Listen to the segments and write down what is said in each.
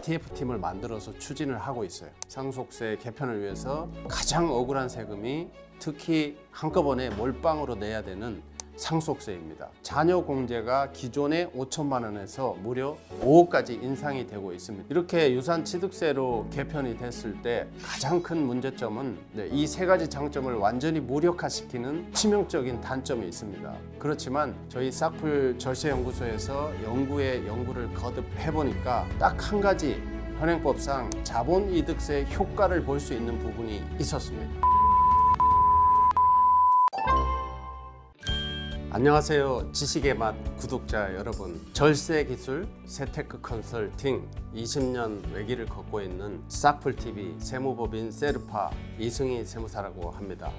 TF팀을 만들어서 추진을 하고 있어요. 상속세 개편을 위해서 가장 억울한 세금이 특히 한꺼번에 몰빵으로 내야 되는 상속세입니다. 자녀 공제가 기존의 5천만 원에서 무려 5억까지 인상이 되고 있습니다. 이렇게 유산취득세로 개편이 됐을 때 가장 큰 문제점은 이 세 가지 장점을 완전히 무력화시키는 치명적인 단점이 있습니다. 그렇지만 저희 싹풀 절세연구소에서 연구를 거듭해보니까 딱 한 가지 현행법상 자본이득세 효과를 볼 수 있는 부분이 있었습니다. 안녕하세요. 지식의 맛 구독자 여러분. 절세 기술 세테크 컨설팅 20년 외길을 걷고 있는 싹풀TV 세무법인 세르파 이승희 세무사라고 합니다.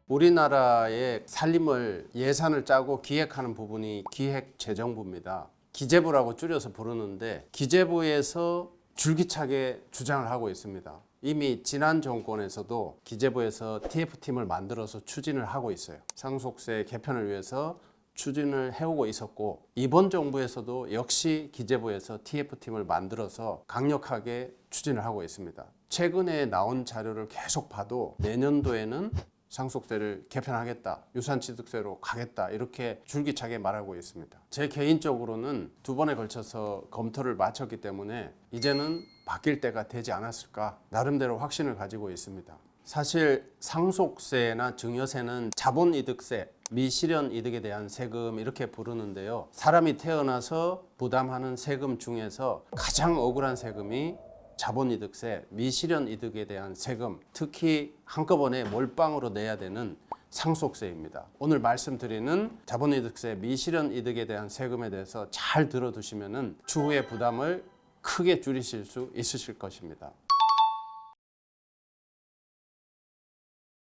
우리나라의 살림을 예산을 짜고 기획하는 부분이 기획재정부입니다. 기재부라고 줄여서 부르는데 기재부에서 줄기차게 주장을 하고 있습니다. 이미 지난 정권에서도 기재부에서 TF팀을 만들어서 추진을 하고 있어요. 상속세 개편을 위해서 추진을 해오고 있었고, 이번 정부에서도 역시 기재부에서 TF팀을 만들어서 강력하게 추진을 하고 있습니다. 최근에 나온 자료를 계속 봐도 내년도에는 상속세를 개편하겠다, 유산취득세로 가겠다, 이렇게 줄기차게 말하고 있습니다. 제 개인적으로는 두 번에 걸쳐서 검토를 마쳤기 때문에 이제는 바뀔 때가 되지 않았을까, 나름대로 확신을 가지고 있습니다. 사실 상속세나 증여세는 자본이득세, 미실현이득에 대한 세금 이렇게 부르는데요. 사람이 태어나서 부담하는 세금 중에서 가장 억울한 세금이 자본이득세, 미실현이득에 대한 세금, 특히 한꺼번에 몰빵으로 내야 되는 상속세입니다. 오늘 말씀드리는 자본이득세, 미실현이득에 대한 세금에 대해서 잘 들어두시면 추후의 부담을 크게 줄이실 수 있으실 것입니다.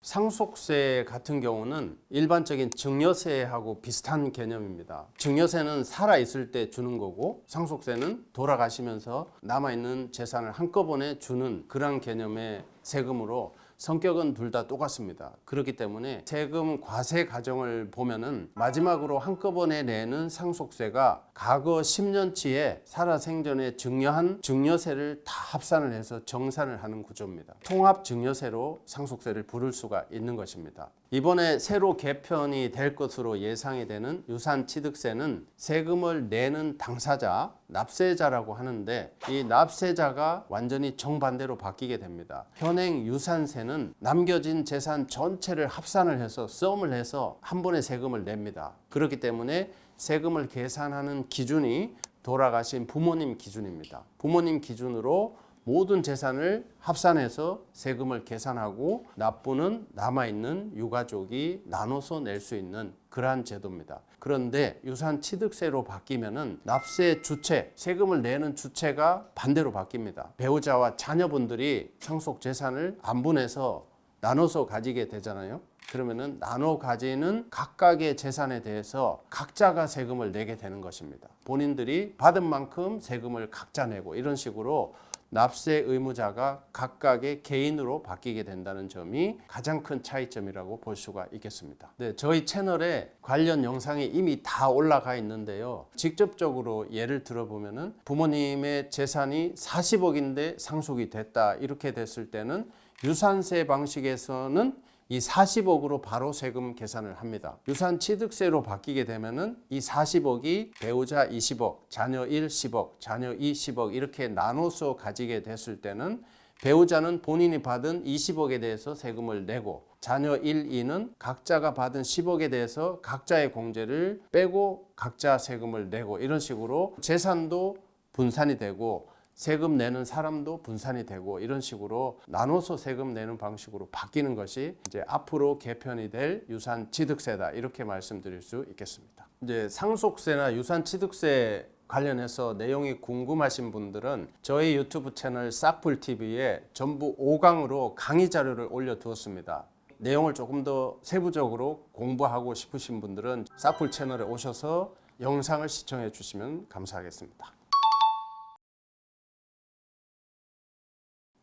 상속세 같은 경우는 일반적인 증여세하고 비슷한 개념입니다. 증여세는 살아있을 때 주는 거고, 상속세는 돌아가시면서 남아있는 재산을 한꺼번에 주는 그런 개념의 세금으로 성격은 둘 다 똑같습니다. 그렇기 때문에 세금 과세 과정을 보면은 마지막으로 한꺼번에 내는 상속세가 과거 10년치의 살아생전에 증여한 증여세를 다 합산을 해서 정산을 하는 구조입니다. 통합 증여세로 상속세를 부를 수가 있는 것입니다. 이번에 새로 개편이 될 것으로 예상이 되는 유산취득세는 세금을 내는 당사자, 납세자라고 하는데, 이 납세자가 완전히 정반대로 바뀌게 됩니다. 현행 유산세는 남겨진 재산 전체를 합산을 해서 썸을 해서 한 번에 세금을 냅니다. 그렇기 때문에 세금을 계산하는 기준이 돌아가신 부모님 기준입니다. 부모님 기준으로 모든 재산을 합산해서 세금을 계산하고 납부는 남아있는 유가족이 나눠서 낼 수 있는 그러한 제도입니다. 그런데 유산취득세로 바뀌면은 납세 주체, 세금을 내는 주체가 반대로 바뀝니다. 배우자와 자녀분들이 상속 재산을 안분해서 나눠서 가지게 되잖아요. 그러면은 나눠 가지는 각각의 재산에 대해서 각자가 세금을 내게 되는 것입니다. 본인들이 받은 만큼 세금을 각자 내고, 이런 식으로 납세 의무자가 각각의 개인으로 바뀌게 된다는 점이 가장 큰 차이점이라고 볼 수가 있겠습니다. 네, 저희 채널에 관련 영상이 이미 다 올라가 있는데요. 직접적으로 예를 들어보면은 부모님의 재산이 40억인데 상속이 됐다, 이렇게 됐을 때는 유산세 방식에서는 이 40억으로 바로 세금 계산을 합니다. 유산취득세로 바뀌게 되면은 이 40억이 배우자 20억, 자녀 1 10억, 자녀 2 10억 이렇게 나눠서 가지게 됐을 때는 배우자는 본인이 받은 20억에 대해서 세금을 내고, 자녀 1, 2는 각자가 받은 10억에 대해서 각자의 공제를 빼고 각자 세금을 내고, 이런 식으로 재산도 분산이 되고 세금 내는 사람도 분산이 되고, 이런 식으로 나눠서 세금 내는 방식으로 바뀌는 것이 이제 앞으로 개편이 될 유산취득세다, 이렇게 말씀드릴 수 있겠습니다. 이제 상속세나 유산취득세 관련해서 내용이 궁금하신 분들은 저희 유튜브 채널 싹풀TV에 전부 5강으로 강의 자료를 올려두었습니다. 내용을 조금 더 세부적으로 공부하고 싶으신 분들은 싹풀 채널에 오셔서 영상을 시청해 주시면 감사하겠습니다.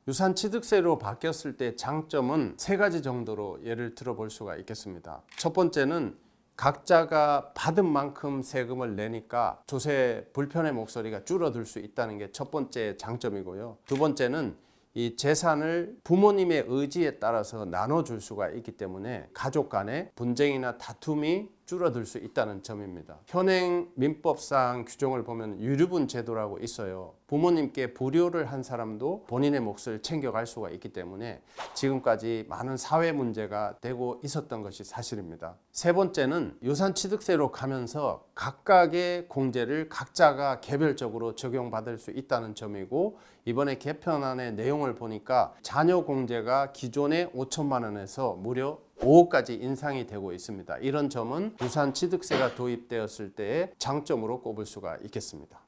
유산취득세로 바뀌었을 때 장점은 세 가지 정도로 예를 들어 볼 수가 있겠습니다. 첫 번째는 각자가 받은 만큼 세금을 내니까 조세 불편의 목소리가 줄어들 수 있다는 게 첫 번째 장점이고요. 두 번째는 이 재산을 부모님의 의지에 따라서 나눠줄 수가 있기 때문에 가족 간의 분쟁이나 다툼이 줄어들 수 있다는 점입니다. 현행 민법상 규정을 보면 유류분 제도라고 있어요. 부모님께 불효를 한 사람도 본인의 몫을 챙겨갈 수가 있기 때문에 지금까지 많은 사회 문제가 되고 있었던 것이 사실입니다. 세 번째는 유산취득세로 가면서 각각의 공제를 각자가 개별적으로 적용받을 수 있다는 점이고, 이번에 개편안의 내용을 보니까 자녀 공제가 기존의 5천만 원에서 무려 5억까지 인상이 되고 있습니다. 이런 점은 유산취득세가 도입되었을 때의 장점으로 꼽을 수가 있겠습니다.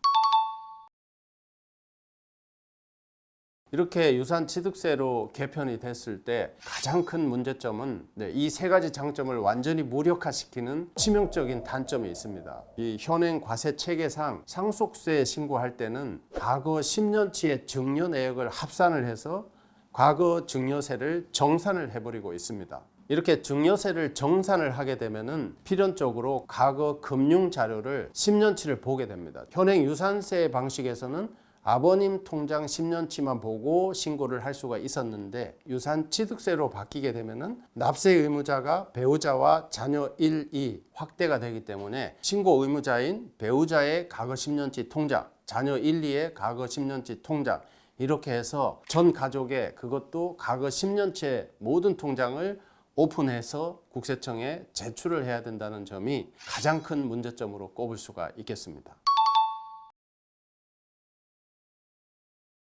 이렇게 유산취득세로 개편이 됐을 때 가장 큰 문제점은 이 세 가지 장점을 완전히 무력화시키는 치명적인 단점이 있습니다. 이 현행 과세 체계상 상속세 신고할 때는 과거 10년치의 증여 내역을 합산을 해서 과거 증여세를 정산을 해버리고 있습니다. 이렇게 증여세를 정산을 하게 되면은 필연적으로 과거 금융 자료를 10년치를 보게 됩니다. 현행 유산세 방식에서는 아버님 통장 10년치만 보고 신고를 할 수가 있었는데, 유산취득세로 바뀌게 되면은 납세 의무자가 배우자와 자녀 1, 2 확대가 되기 때문에 신고 의무자인 배우자의 과거 10년치 통장, 자녀 1, 2의 과거 10년치 통장, 이렇게 해서 전 가족의 그것도 과거 10년치의 모든 통장을 오픈해서 국세청에 제출을 해야 된다는 점이 가장 큰 문제점으로 꼽을 수가 있겠습니다.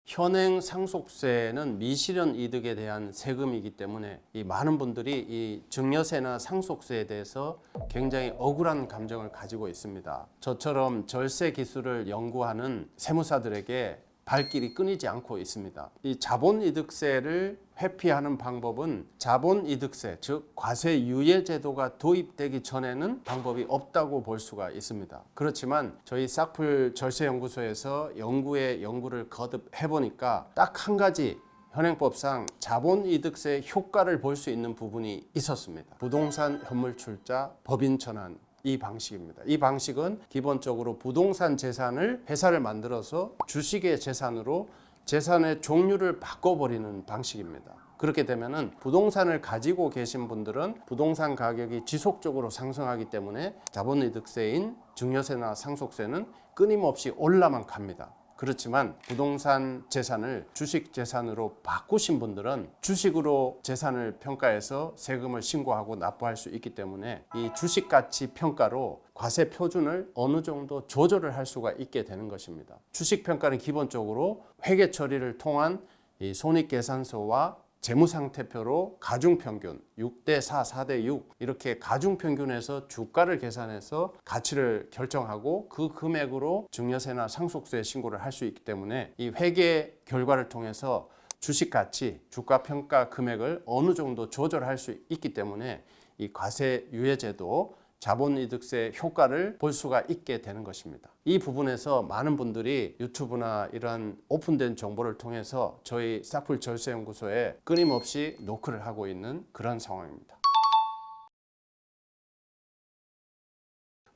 현행 상속세는 미실현 이득에 대한 세금이기 때문에 이 많은 분들이 이 증여세나 상속세에 대해서 굉장히 억울한 감정을 가지고 있습니다. 저처럼 절세 기술을 연구하는 세무사들에게 발길이 끊이지 않고 있습니다. 이 자본이득세를 회피하는 방법은 자본이득세, 즉 과세유예 제도가 도입되기 전에는 방법이 없다고 볼 수가 있습니다. 그렇지만 저희 싹풀 절세연구소에서 연구를 거듭해 보니까 딱 한 가지 현행법상 자본이득세 효과를 볼 수 있는 부분이 있었습니다. 부동산 현물출자 법인 전환, 이 방식입니다. 이 방식은 기본적으로 부동산 재산을 회사를 만들어서 주식의 재산으로 재산의 종류를 바꿔버리는 방식입니다. 그렇게 되면은 부동산을 가지고 계신 분들은 부동산 가격이 지속적으로 상승하기 때문에 자본이득세인 증여세나 상속세는 끊임없이 올라만 갑니다. 그렇지만 부동산 재산을 주식 재산으로 바꾸신 분들은 주식으로 재산을 평가해서 세금을 신고하고 납부할 수 있기 때문에 이 주식 가치 평가로 과세 표준을 어느 정도 조절을 할 수가 있게 되는 것입니다. 주식 평가는 기본적으로 회계 처리를 통한 이 손익계산서와 재무상태표로 가중평균 6대4, 4대6 이렇게 가중평균에서 주가를 계산해서 가치를 결정하고 그 금액으로 증여세나 상속세 신고를 할 수 있기 때문에 이 회계 결과를 통해서 주식 가치, 주가 평가 금액을 어느 정도 조절할 수 있기 때문에 이 과세 유예제도 자본이득세 효과를 볼 수가 있게 되는 것입니다. 이 부분에서 많은 분들이 유튜브나 이런 오픈된 정보를 통해서 저희 싹풀 절세연구소에 끊임없이 노크를 하고 있는 그런 상황입니다.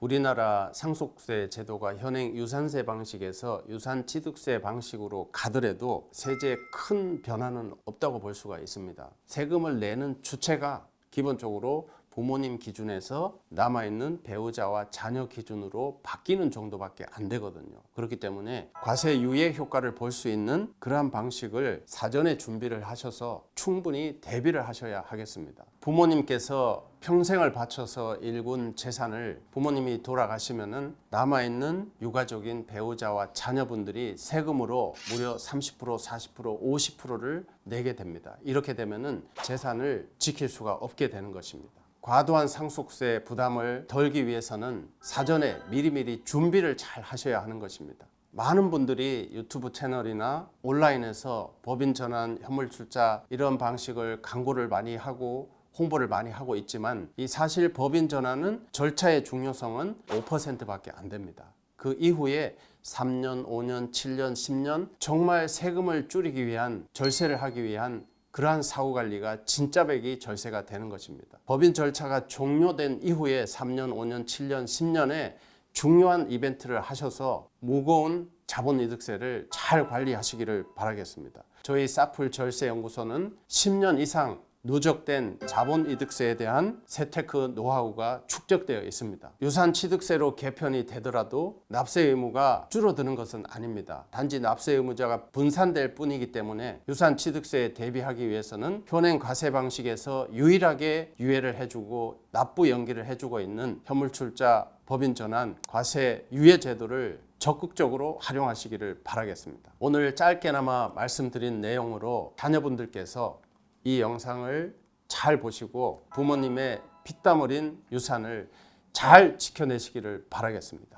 우리나라 상속세 제도가 현행 유산세 방식에서 유산취득세 방식으로 가더라도 세제에 큰 변화는 없다고 볼 수가 있습니다. 세금을 내는 주체가 기본적으로 부모님 기준에서 남아있는 배우자와 자녀 기준으로 바뀌는 정도밖에 안 되거든요. 그렇기 때문에 과세 유예 효과를 볼 수 있는 그러한 방식을 사전에 준비를 하셔서 충분히 대비를 하셔야 하겠습니다. 부모님께서 평생을 바쳐서 일군 재산을 부모님이 돌아가시면은 남아있는 유가족인 배우자와 자녀분들이 세금으로 무려 30%, 40%, 50%를 내게 됩니다. 이렇게 되면은 재산을 지킬 수가 없게 되는 것입니다. 과도한 상속세 부담을 덜기 위해서는 사전에 미리미리 준비를 잘 하셔야 하는 것입니다. 많은 분들이 유튜브 채널이나 온라인에서 법인 전환, 현물 출자 이런 방식을 광고를 많이 하고 홍보를 많이 하고 있지만 이 사실 법인 전환은 절차의 중요성은 5%밖에 안 됩니다. 그 이후에 3년, 5년, 7년, 10년 정말 세금을 줄이기 위한 절세를 하기 위한 그러한 사후 관리가 진짜배기 절세가 되는 것입니다. 법인 절차가 종료된 이후에 3년, 5년, 7년, 10년에 중요한 이벤트를 하셔서 무거운 자본이득세를 잘 관리하시기를 바라겠습니다. 저희 사풀 절세연구소는 10년 이상 누적된 자본이득세에 대한 세테크 노하우가 축적되어 있습니다. 유산취득세로 개편이 되더라도 납세 의무가 줄어드는 것은 아닙니다. 단지 납세 의무자가 분산될 뿐이기 때문에 유산취득세에 대비하기 위해서는 현행 과세 방식에서 유일하게 유예를 해주고 납부 연기를 해주고 있는 현물출자 법인 전환 과세 유예 제도를 적극적으로 활용하시기를 바라겠습니다. 오늘 짧게나마 말씀드린 내용으로 자녀분들께서 이 영상을 잘 보시고 부모님의 피땀 어린 유산을 잘 지켜내시기를 바라겠습니다.